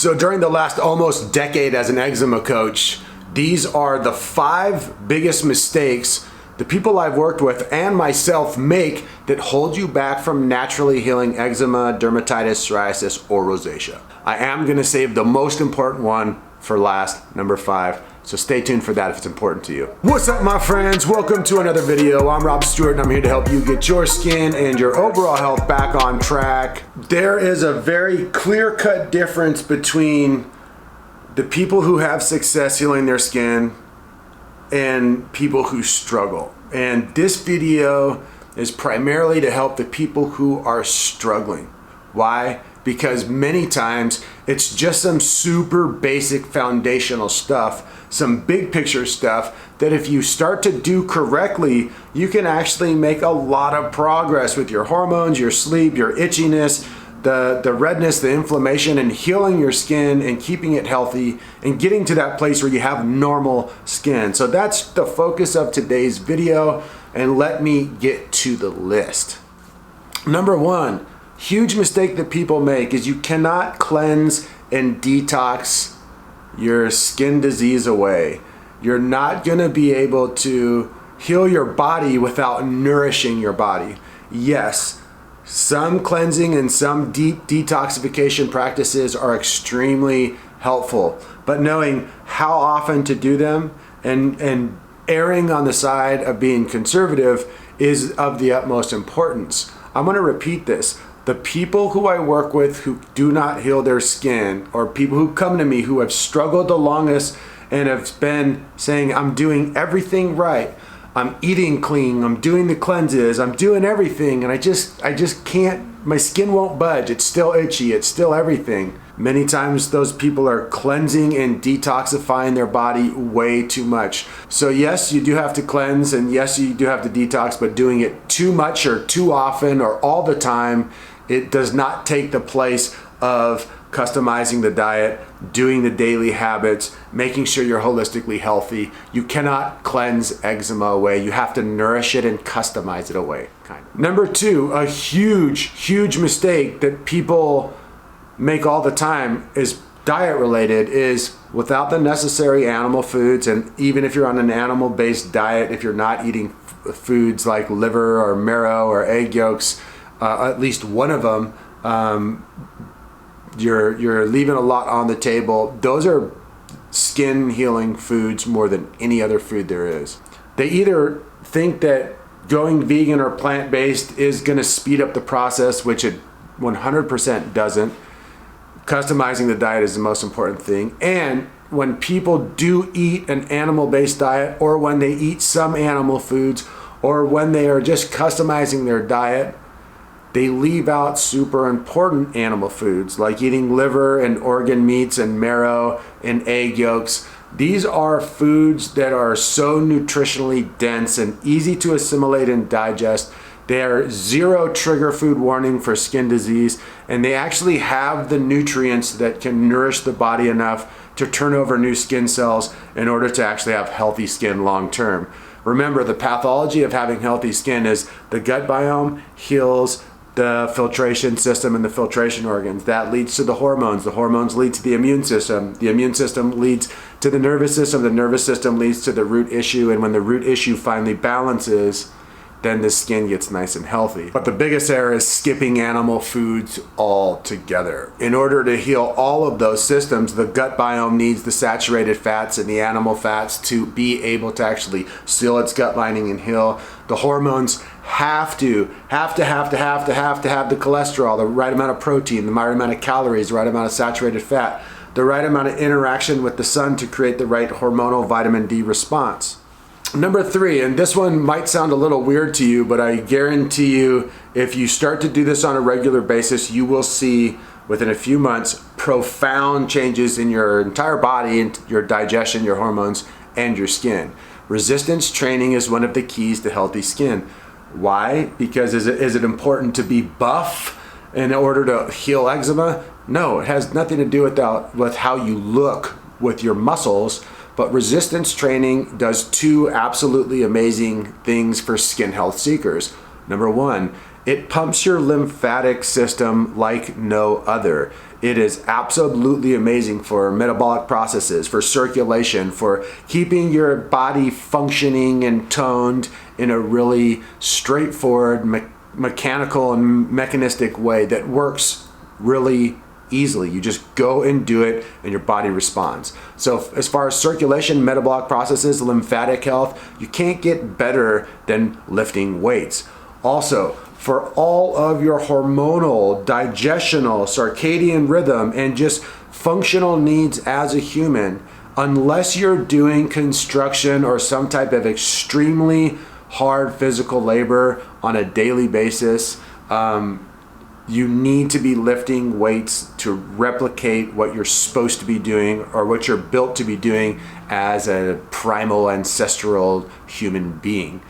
So during the last almost decade as an eczema coach, these are the 5 biggest mistakes the people I've worked with and myself make that hold you back from naturally healing eczema, dermatitis, psoriasis, or rosacea. I am gonna save the most important one for last, number 5. So stay tuned for that if it's important to you. What's up, my friends? Welcome to another video. I'm Stuart and I'm here to help you get your skin and your overall health back on track. There is a very clear-cut difference between the people who have success healing their skin and people who struggle. And this video is primarily to help the people who are struggling. Why? Because many times it's just some super basic foundational stuff, some big picture stuff that if you start to do correctly, you can actually make a lot of progress with your hormones, your sleep, your itchiness, the redness, the inflammation, and healing your skin and keeping it healthy and getting to that place where you have normal skin. So that's the focus of today's video, and let me get to the list. Number 1, huge mistake that people make is you cannot cleanse and detox your skin disease away. You're not gonna be able to heal your body without nourishing your body. Yes, some cleansing and some deep detoxification practices are extremely helpful, but knowing how often to do them and erring on the side of being conservative is of the utmost importance. I'm gonna repeat this. The people who I work with who do not heal their skin, or people who come to me who have struggled the longest and have been saying, I'm doing everything right, I'm eating clean, I'm doing the cleanses, I'm doing everything, and I just can't, my skin won't budge, it's still itchy, it's still everything. Many times those people are cleansing and detoxifying their body way too much. So yes, you do have to cleanse, and yes, you do have to detox, but doing it too much or too often or all the time, it does not take the place of customizing the diet, doing the daily habits, making sure you're holistically healthy. You cannot cleanse eczema away. You have to nourish it and customize it away, kind of. Number 2, a huge mistake that people make all the time is diet related, is without the necessary animal foods, and even if you're on an animal-based diet, if you're not eating foods like liver or marrow or egg yolks, at least one of them, you're leaving a lot on the table. Those are skin healing foods more than any other food there is. They either think that going vegan or plant-based is gonna speed up the process, which it 100% doesn't. Customizing the diet is the most important thing. And when people do eat an animal-based diet, or when they eat some animal foods, or when they are just customizing their diet, they leave out super important animal foods like eating liver and organ meats and marrow and egg yolks. These are foods that are so nutritionally dense and easy to assimilate and digest. They are 0 trigger food warning for skin disease, and they actually have the nutrients that can nourish the body enough to turn over new skin cells in order to actually have healthy skin long term. Remember, the pathology of having healthy skin is the gut biome heals the filtration system and the filtration organs. That leads to the hormones. The hormones lead to the immune system. The immune system leads to the nervous system. The nervous system leads to the root issue. And when the root issue finally balances, then the skin gets nice and healthy. But the biggest error is skipping animal foods altogether. In order to heal all of those systems, the gut biome needs the saturated fats and the animal fats to be able to actually seal its gut lining and heal. The hormones have to have the cholesterol, the right amount of protein, the right amount of calories, the right amount of saturated fat, the right amount of interaction with the sun to create the right hormonal vitamin D response. Number 3, and this one might sound a little weird to you, but I guarantee you if you start to do this on a regular basis, you will see within a few months profound changes in your entire body, and your digestion, your hormones, and your skin. Resistance training is one of the keys to healthy skin. Why? Because is it important to be buff in order to heal eczema? No, it has nothing to do with how you look with your muscles. But resistance training does 2 absolutely amazing things for skin health seekers. Number 1, It pumps your lymphatic system like no other. It is absolutely amazing for metabolic processes, for circulation, for keeping your body functioning and toned in a really straightforward, mechanical and mechanistic way that works really easily. You just go and do it and your body responds. So as far as circulation, metabolic processes, lymphatic health, you can't get better than lifting weights. Also, for all of your hormonal, digestional, circadian rhythm, and just functional needs as a human, unless you're doing construction or some type of extremely hard physical labor on a daily basis, you need to be lifting weights to replicate what you're supposed to be doing or what you're built to be doing as a primal ancestral human being.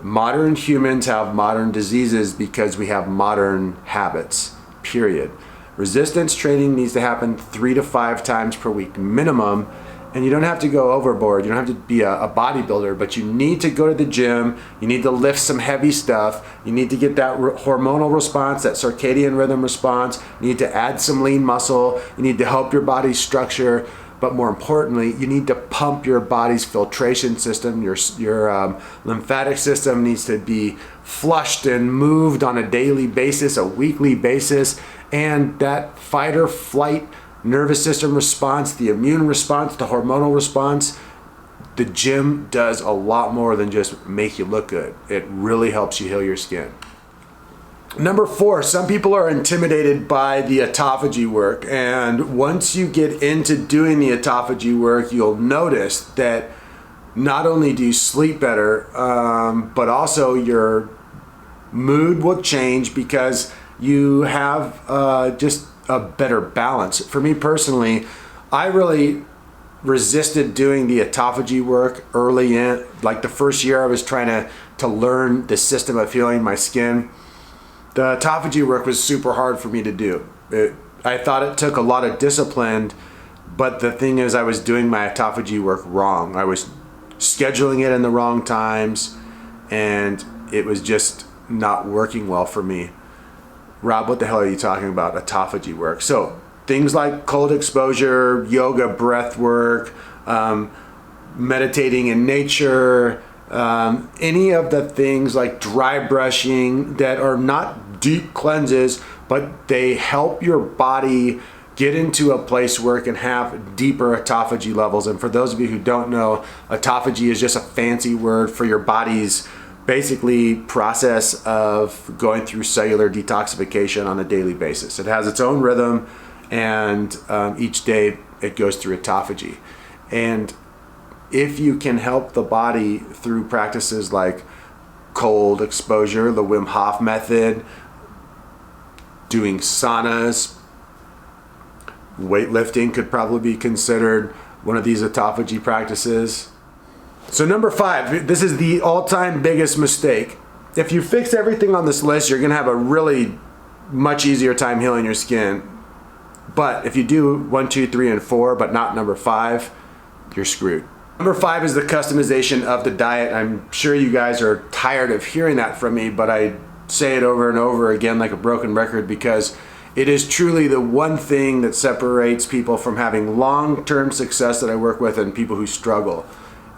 Modern humans have modern diseases because we have modern habits, period. Resistance training needs to happen 3 to 5 times per week minimum, and you don't have to go overboard. You don't have to be a bodybuilder, but you need to go to the gym. You need to lift some heavy stuff. You need to get that hormonal response, that circadian rhythm response. You need to add some lean muscle. You need to help your body's structure. But more importantly, you need to pump your body's filtration system. Your lymphatic system needs to be flushed and moved on a daily basis, a weekly basis. And that fight or flight nervous system response, the immune response, the hormonal response, the gym does a lot more than just make you look good. It really helps you heal your skin. Number 4, some people are intimidated by the autophagy work, and once you get into doing the autophagy work, you'll notice that not only do you sleep better, but also your mood will change because you have just a better balance. For me personally, I really resisted doing the autophagy work early in, like the first year I was trying to learn the system of healing my skin. The autophagy work was super hard for me to do. I thought it took a lot of discipline, but the thing is I was doing my autophagy work wrong. I was scheduling it in the wrong times, and it was just not working well for me. Rob, what the hell are you talking about? Autophagy work. So things like cold exposure, yoga, breath work, meditating in nature, any of the things like dry brushing that are not deep cleanses, but they help your body get into a place where it can have deeper autophagy levels. And for those of you who don't know, autophagy is just a fancy word for your body's basically process of going through cellular detoxification on a daily basis. It has its own rhythm, and each day it goes through autophagy. And if you can help the body through practices like cold exposure, the Wim Hof method, doing saunas, weightlifting could probably be considered one of these autophagy practices. So number 5, this is the all-time biggest mistake. If you fix everything on this list, you're gonna have a really much easier time healing your skin. But if you do 1, 2, 3, and 4, but not number 5, you're screwed. Number 5 is the customization of the diet. I'm sure you guys are tired of hearing that from me, but I say it over and over again like a broken record because it is truly the one thing that separates people from having long-term success that I work with and people who struggle.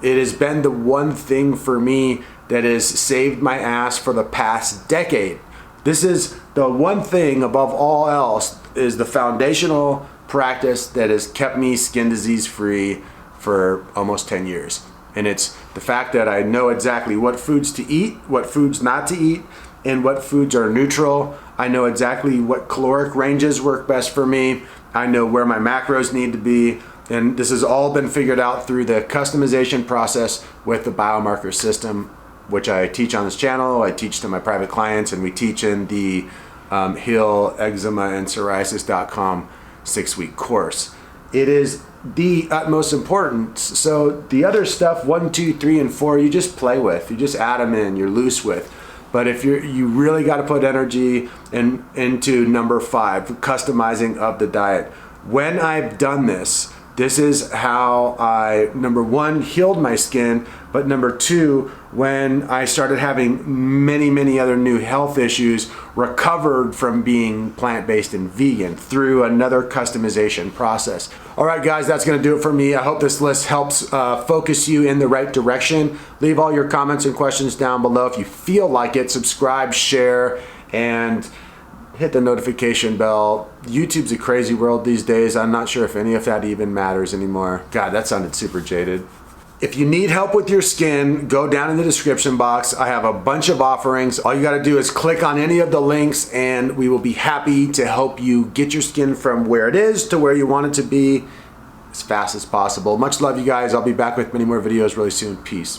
It has been the one thing for me that has saved my ass for the past decade. This is the one thing above all else is the foundational practice that has kept me skin disease free for almost 10 years. And it's the fact that I know exactly what foods to eat, what foods not to eat, and what foods are neutral. I know exactly what caloric ranges work best for me. I know where my macros need to be. And this has all been figured out through the customization process with the biomarker system, which I teach on this channel. I teach to my private clients, and we teach in the Heal Eczema and Psoriasis.com 6-week course. It is the utmost importance. So the other stuff, 1, 2, 3, and 4, you just play with. You just add them in. You're loose with. But if you really got to put energy into number 5, customizing of the diet. When I've done this, This is how I, number one, healed my skin, but number two, when I started having many other new health issues, recovered from being plant-based and vegan through another customization process. All right, guys, that's gonna do it for me. I hope this list helps focus you in the right direction. Leave all your comments and questions down below. If you feel like it, subscribe, share, and hit the notification bell. YouTube's a crazy world these days. I'm not sure if any of that even matters anymore. God, that sounded super jaded. If you need help with your skin, go down in the description box. I have a bunch of offerings. All you gotta do is click on any of the links and we will be happy to help you get your skin from where it is to where you want it to be as fast as possible. Much love, you guys. I'll be back with many more videos really soon. Peace.